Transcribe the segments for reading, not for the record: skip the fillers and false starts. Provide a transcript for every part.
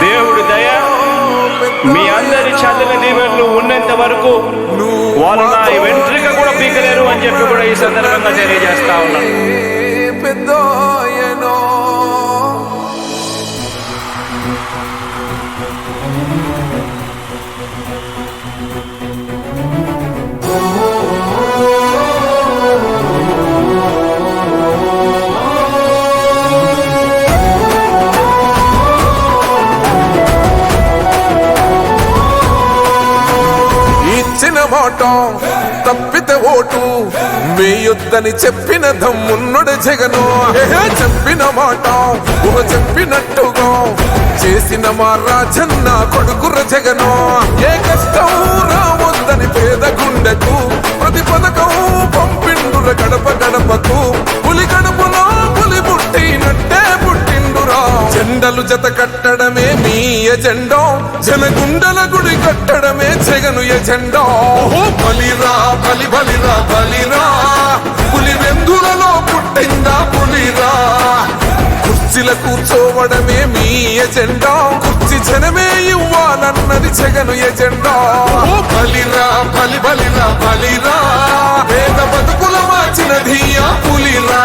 దేవుడి దయ మీ అందరి చల్లని దీవెనలు ఉన్నంత వరకు వాళ్ళు నా వెంట్రిక కూడా పీకలేరు అని చెప్పి కూడా ఈ సందర్భంగా తెలియజేస్తా ఉన్నాను. మాట తప్పితే ఓటు వేయొద్దని చెప్పిన దమ్మున్నడు జగను. చెప్పిన మాట చెప్పినట్టుగా చేసిన మా రాజన్న కొడుకుర జగను. ఏ కష్టం రావద్దని పేద గుండెకు ప్రతి పథకం పంపిండుర గడప గడపకు. పులి గడపలో పులి పుట్టినట్టే పుట్టిండురా. జెండలు జత కట్టడమే మీ ఎజెండా, జనగుండల గుడి కట్టడమే జగను ఎజెండా. బలిరా బలి బలిరా బలిరా, పులి వెందులలో పుట్టిందా పులిరా. కుర్చీల కూర్చోవడమే మీ ఎజెండా, కుర్చీ జనమే ఇవ్వాలన్నది జగను ఎజెండా. బలిరా బలి బలిరా బలిరా, పేద బతుకుల మార్చినది ఆ పులిరా.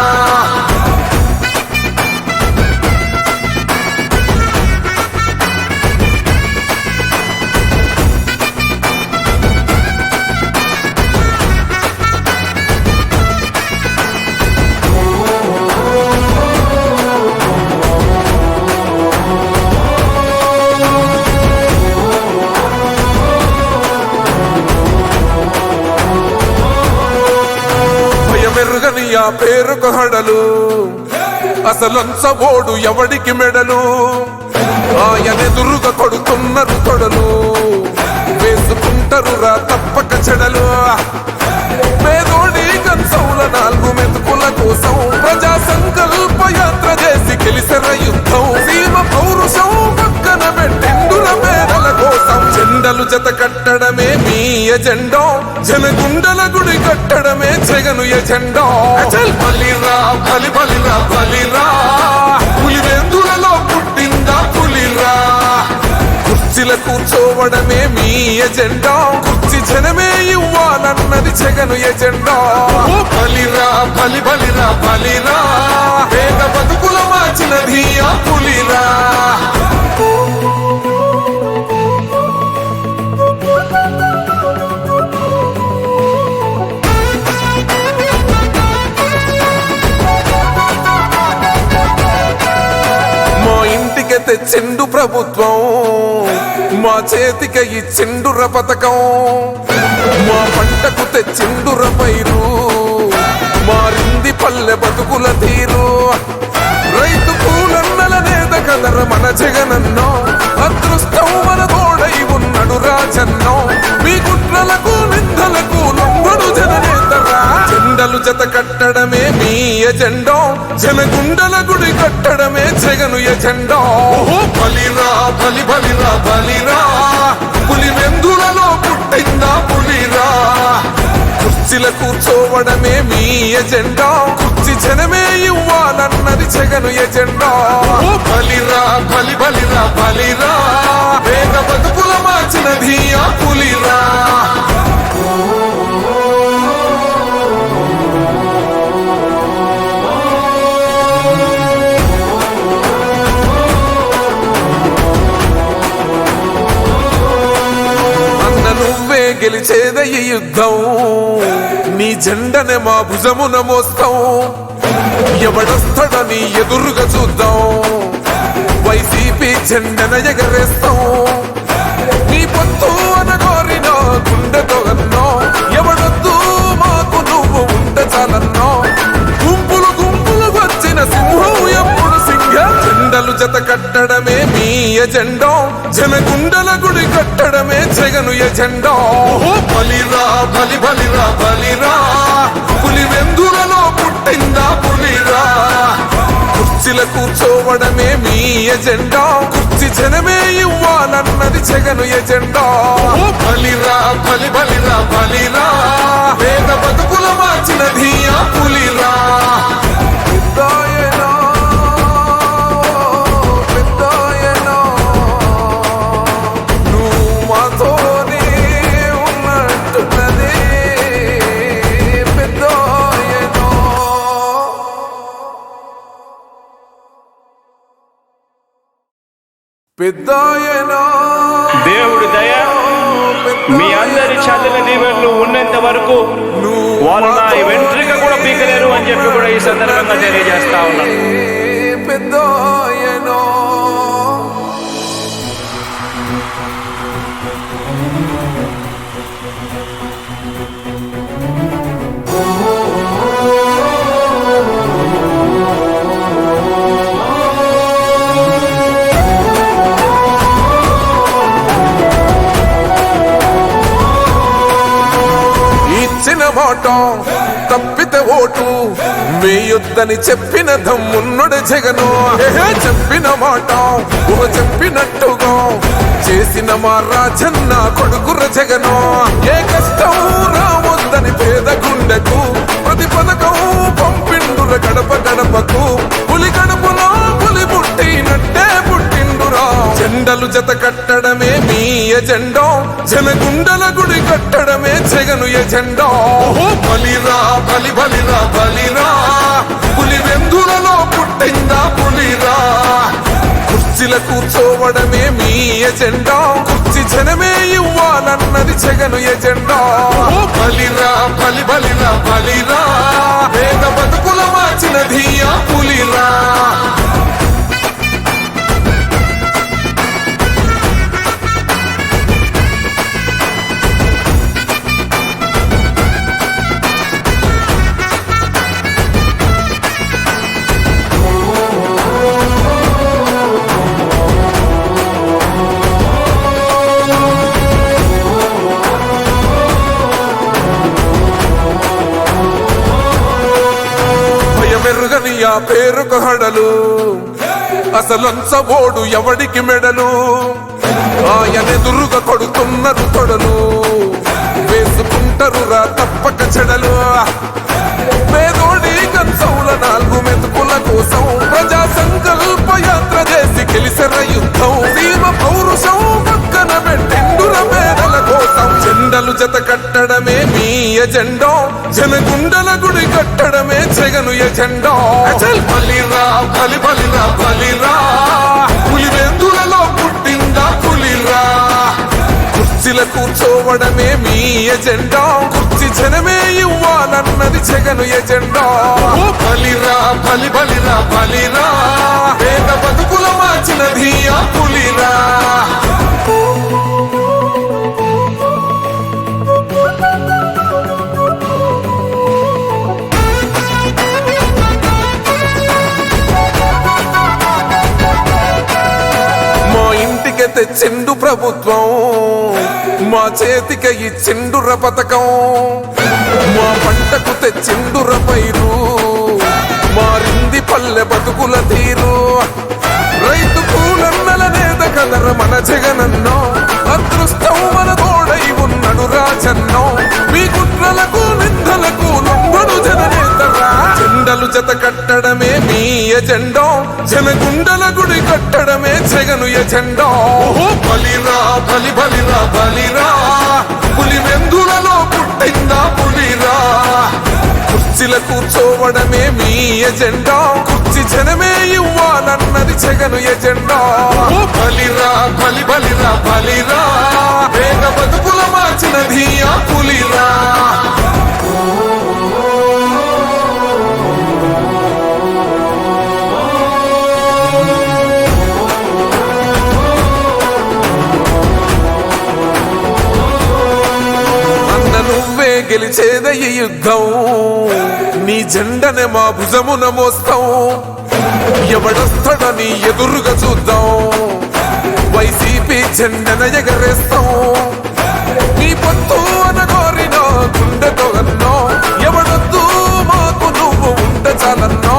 మెరుగని ఆ పేరుకు హడలు, అసలంచబోడు ఎవడికి మెడలు. ఆయనెదురుగా కొడుతున్నారు తొడలు, వేసుకుంటారు రా తప్పక చెడలు. పేదోడి కంచౌల 4 మెతుకుల కోసం ప్రజా సంకల్ప యాత్ర చేసి గెలిసిన యుద్ధం. సీమ పౌరుషం పక్కన పెట్టిండుల పేదల కోసం. జెండలు జత కట్టడమే మీ ఎజెండా, జనగుండల గుడి కట్టడమే జగను ఎజెండా. బలిరా బలి బలిరా బలిరా, పులి వెందులలో పుట్టిందా పులిరా. కుర్చీల కూర్చోవడమే మీ ఎజెండా, కుర్చీ జనమే ఇవ్వాలన్నది జగను ఎజెండా. బలిరా బలి బలిరా బలిరా, పేద బతుకుల మార్చినది ఆ పులిరా. తెచ్చిండు ప్రభుత్వం, మా చేతికి ఇచ్చిండుర పథకం. మా పంటకు తెచ్చిండుర పైరు, మారింది పల్లె బతుకుల తీరు. రైతు కూలన్నల నేత కదర మన జగనన్నో, అదృష్టం మన తోడై ఉన్నడు రాజన్నో. మీ కుట్రలకు నిందలకు లొంగడు జననేతరా. జెండలు జత కట్టడమే మీ ఎజెండా, జనగుండల గుడి కట్టడమే జగను ఎజెండా. బలిరా బలి బలిరా బలిరా, పులి వెందులలో పుట్టిందా పులిరా. కుర్చీల కూర్చోవడమే మీ ఎజెండా, కుర్చీ జనమే ఇవ్వాలన్నది జగను ఎజెండా. బలిరా బలి బలిరా బలిరా, పేద బతుకుల మార్చినది ఆ పులిరా. గెలిచేద ఈ యుద్ధం, నీ జెండనే మా భుజమున మోస్తాం. ఎవడొస్తాడని ఎదురుగా చూద్దాం, వైసీపీ జెండన ఎగరేస్తాం. నీ పొత్తు అనగోరిన గుండెతో అన్నో, ఎవడొద్దు మాకు నువ్వు ఉంటే చాలన్నో. గుంపులు గుంపులు వచ్చిన సింహం ఎప్పుడు సింహ. జెండలు జత కట్టడమే మీ ఎజెండా, జనగుండల గుడి కట్టడమే జగను ఎజెండా. బలిరా బలి బలిరా బలిరా, పులి వెందులలో పుట్టిందా పులిరా. కుర్చీల కూర్చోవడమే మీ ఎజెండా, కుర్చీ జనమే ఇవ్వాలన్నది జగను ఎజెండా. బలిరా బలి బలిరా బలిరా, పేద బతుకుల మార్చినది ఆ పులిరా. పెద్దాయనా దేవుడి దయ మీ అందరి చల్లని దీవెనలు ఉన్నంత వరకు వాళ్ళు నా వెంట్రిక కూడా పీకలేరు అని చెప్పి కూడా ఈ సందర్భంగా తెలియజేస్తా ఉన్నాను. పెద్దాయనా మాట తప్పితే ఓటు వేయొద్దని చెప్పిన దమ్మున్నడు జగను. చెప్పిన మాట చెప్పినట్టుగా చేసిన మా రాజన్న కొడుకుర జగను. ఏ కష్టం రావద్దని పేద గుండెకు ప్రతి పథకం పంపిండుర గడప గడపకు. పులి గడపలో పులి పుట్టినట్టే పుట్టిండురా. జెండలు జత కట్టడమే మీ ఎజెండా, జనగుండల గుడి కట్టడమే జగను ఎజెండా. బలిరా బలి బలిరా బలిరా, పులి వెందులలో పుట్టిందా పులిరా. కుర్చీల కూర్చోవడమే మీ ఎజెండా, కుర్చీ జనమే ఇవ్వాలన్నది జగను ఎజెండా. బలిరా బలి బలిరా బలిరా, పేద బతుకుల మార్చినది ఆ పులిరా. మెరుగని ఆ పేరుకు హడలు, అసలంచబోడు ఎవడికి మెడలు. ఆయనెదురుగా కొడుతున్నారు తొడలు, వేసుకుంటారు రా తప్పక చెడలు. పేదోడి కంచౌల 4 మెతుకుల కోసం ప్రజా సంకల్ప యాత్ర చేసి గెలిసెర యుద్ధం. సీమ పౌరుషం పక్కన పెట్టిండుర పేదల కోసం. జెండలు జత కట్టడమే మీ ఎజెండా, జనగుండల గుడి కట్టడమే జగను ఎజెండా. బలిరా బలి బలిరా బలిరా, పులి వెందులలో పుట్టిందా పులిరా. కుర్చీల కూర్చోవడమే మీ ఎజెండా, కుర్చీ జనమే ఇవ్వాలన్నది జగను ఎజెండా. బలిరా బలి బలిరా బలిరా, పేద బతుకుల మార్చినది ఆ పులిరా. తెచ్చిండు ప్రభుత్వం, మా చేతికి ఇచ్చిండుర పథకం. మా పంటకు తెచ్చిండుర పైరు, మారింది పల్లె బతుకుల తీరు. రైతు కూలన్నల నేత కదర మన జగనన్నో, అదృష్టం మన తోడై ఉన్నడు రాజన్నో. మీ కుట్రలకు నిందలకు లొంగడు జననేతరా. జెండలు జత కట్టడమే మీ ఎజెండా, జనగుండల గుడి కట్టడమే జగను ఎజెండా. బలిరా బలి బలిరా బలిరా, పులి వెందులలో పుట్టిందా పులిరా. కుర్చీల కూర్చోవడమే మీ ఎజెండా, కుర్చీ జనమే ఇవ్వాలన్నది జగను ఎజెండా. బలిరా బలి బలిరా బలిరా, పేద బతుకుల మార్చినది ఆ పులిరా. గెలిచేద ఈ యుద్ధం, నీ జెండనే మా భుజమున మోస్తాం. ఎవడొస్తాడని ఎదురుగా చూద్దాం, వైసీపీ జెండన ఎగరేస్తాం. నీ పొత్తు అనగోరిన గుండెతో అన్నో, ఎవడొద్దు మాకు నువ్వు ఉండ చాలన్నో.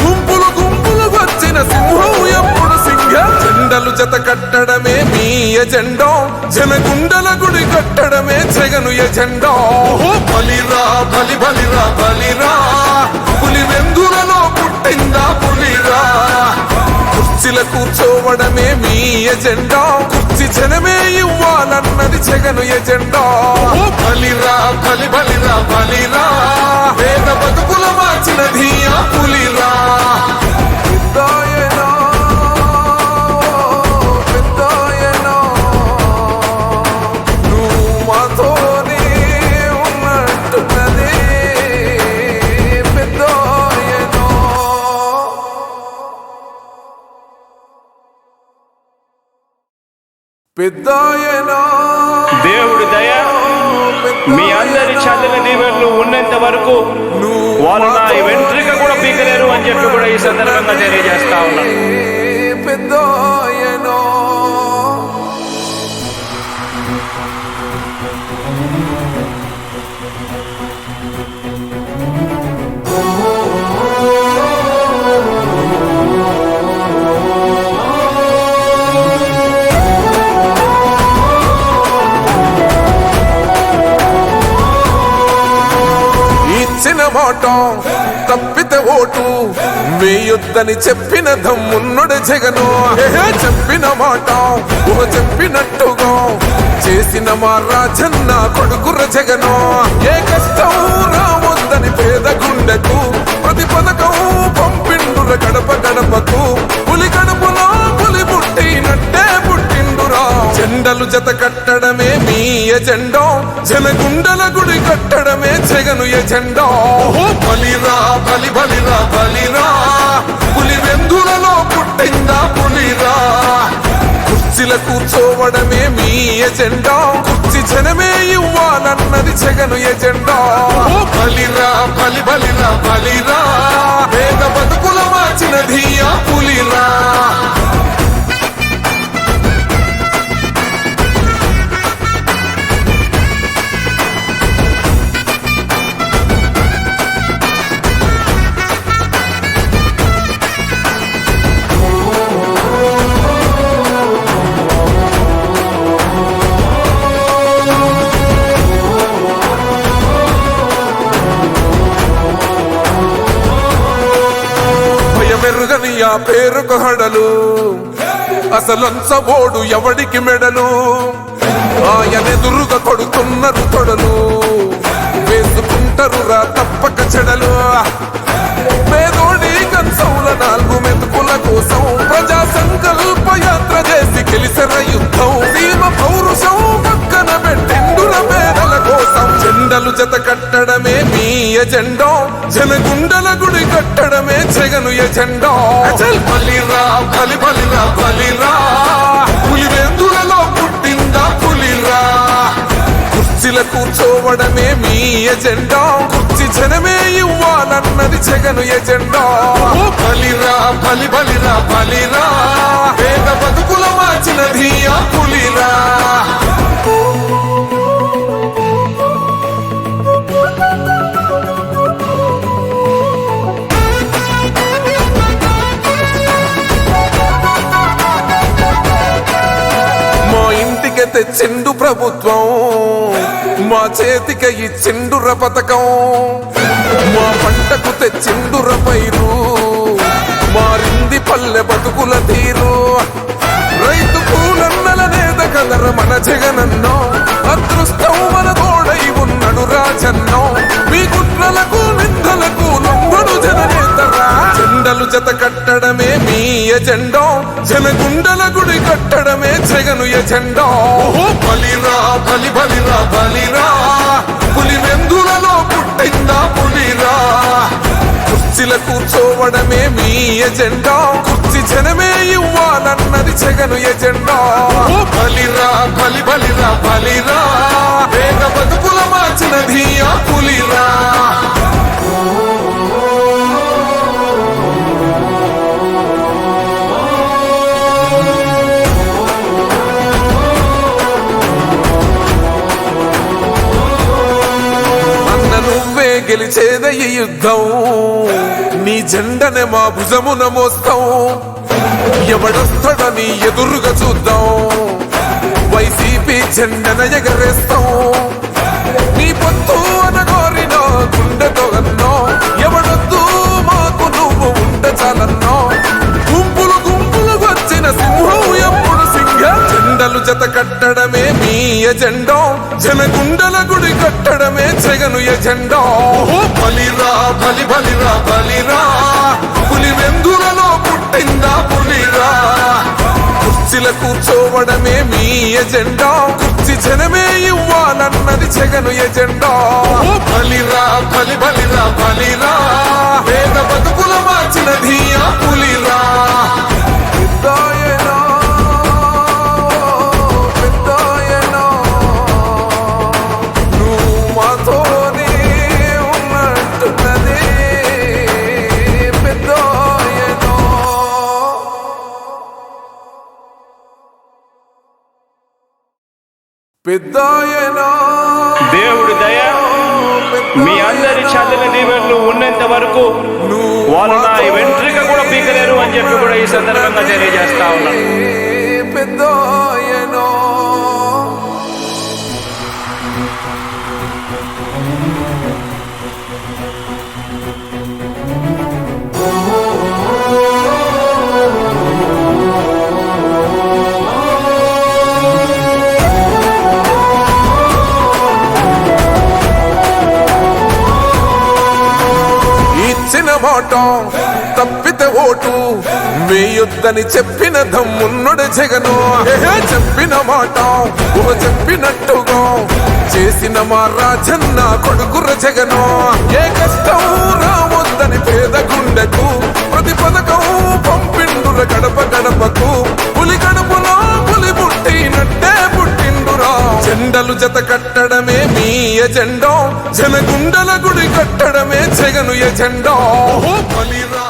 గుంపులు గుంపులు వచ్చిన సింహం ఎప్పుడు సింహం. జెండలు జత కట్టడమే మీ ఎజెండా, జనగుండల గుడి కట్టడమే జగను ఎజెండా. బలిరా బలి బలిరా బలిరా, పులి వెందులలో పుట్టిందా పులిరా. కుర్చీల కూర్చోవడమే మీ ఎజెండా, కుర్చీ జనమే ఇవ్వాలన్నది జగను ఎజెండా. బలిరా బలి బలిరా బలిరా, పేద బతుకుల మార్చినది ఆ పులిరా. పెద్దాయనా దేవుడి దయ మీ అందరి చల్లని దీవెనలు ఉన్నంత వరకు వాళ్ళు నా వెంట్రిక కూడా పీకలేరు అని చెప్పి కూడా ఈ సందర్భంగా తెలియజేస్తా ఉన్నాను. పెద్దాయనా ఇచ్చిన మాట తప్పితే ఓటు వేయొద్దని చెప్పిన దమ్మున్నడు జగను. చెప్పిన మాట చెప్పినట్టుగా చేసిన మా రాజన్న కొడుకుర జగను. ఏ కష్టం రావద్దని పేద గుండెకు ప్రతి పథకం పంపిండుర గడప గడపకు. పులి గడపలో పులి పుట్టినట్టే పుట్టిండురా. జెండలు జత కట్టడమే మీ ఎజెండా, జనగుండల గుడి కట్టడమే జగను ఎజెండా. బలిరా బలి బలిరా బలిరా, పులి వెందులలో పుట్టిందా పులిరా. కుర్చీల కూర్చోవడమే మీ ఎజెండా, కుర్చీ జనమే ఇవ్వాలన్నది జగను ఎజెండా. బలిరా బలి బలిరా బలిరా, పేద బతుకుల మార్చినది ఆ పులిరా. మెరుగని ఆ పేరుకు హడలు, అసలంచబోడు ఎవడికి మెడలు. ఆయనెదురుగా కొడుతున్నారు తొడలు, వేసుకుంటారు రా తప్పక చెడలు. పేదోడి కంచౌల 4 మెతుకుల కోసం ప్రజా సంకల్ప యాత్ర చేసి గెలిసర యుద్ధం. సీమ పౌరుషం పక్కన పెట్టిండుల పేదల కోసం. జెండలు జత కట్టడమే మీ ఎజెండా, జనగుండల గుడి కట్టడమే జగను ఎజెండా. బలిరా బలి బలిరా బలిరా, పులి వెందులలో పుట్టిందా పులిరా. కుర్చీల కూర్చోవడమే మీ ఎజెండా, కుర్చీ జనమే ఇవ్వాలన్నది జగను ఎజెండా. బలిరా బలి బలిరా బలిరా, పేద బతుకుల మార్చినది ఆ పులిరా. తెచ్చిండు ప్రభుత్వం, మా చేతికి ఇచ్చిండుర పథకం. మా పంటకు తెచ్చిండుర పైరు, మారింది పల్లె బతుకుల తీరు. రైతు కూలన్నల నేత కదర మన జగనన్నో, అదృష్టం మన తోడై ఉన్నడు రాజన్నో. మీ కుట్రలకు నిందలకు లొంగడు జననేతరా. జెండలు జత కట్టడమే మీ ఎజెండా, జనగుండల గుడి కట్టడమే జగను ఎజెండా. బలిరా బలి బలిరా బలిరా, పులి వెందులలో పుట్టిందా పులిరా. కుర్చీల కూర్చోవడమే మీ ఎజెండా, కుర్చీ జనమే ఇవ్వాలన్నది జగను ఎజెండా. బలిరా బలి బలిరా బలిరా, పేద బతుకుల మార్చినది ఆ పులిరా. గెలిచేద ఈ యుద్ధం, నీ జెండనే మా భుజమున మోస్తాం. ఎవడొస్తాడని ఎదురుగా చూద్దాం, వైసీపీ జెండన ఎగరేస్తాం. నీ పొత్తు అనగోరినో గుండెతో అన్నో, ఎవడొద్దు మాకు నువ్వు ఉండ చాలన్నో. గుంపులు గుంపులు వచ్చిన సింహం ఎప్పుడు సింహం. జెండలు జత కట్టడమే మీ ఎజెండా, జనగుండల గుడి కట్టడమే జగను ఎజెండా. బలిరా బలి బలిరా బలిరా, పులి వెందులలో పుట్టిందా పులిరా. కుర్చీల కూర్చోవడమే మీ ఎజెండా, కుర్చీ జనమే ఇవ్వాలన్నది జగను ఎజెండా. బలిరా బలి బలిరా బలిరా, పేద బతుకుల మార్చినది ఆ పులిరా. పెద్దాయనా దేవుడి దయ మీ అందరి చల్లని దీవెనలు ఉన్నంత వరకు వాళ్ళు నా వెంట్రిక కూడా పీకలేరు అని చెప్పి కూడా ఈ సందర్భంగా తెలియజేస్తా ఉన్నాను. పెద్దాయనా ఇచ్చిన మాట తప్పితే ఓటు వేయొద్దని చెప్పిన దమ్మున్నడు జగను. చెప్పిన మాట చెప్పినట్టుగా చేసిన మా రాజన్న కొడుకుర జగను. ఏ కష్టం రావద్దని పేద గుండెకు ప్రతి పథకం పంపిండుర గడప గడపకు. పులి గడపలో పులి పుట్టినట్టే పుట్టిండురా. జెండలు జత కట్టడమే మీ ఎజెండా, జనగుండల గుడి కట్టడమే జగను ఎజెండా. బలిరా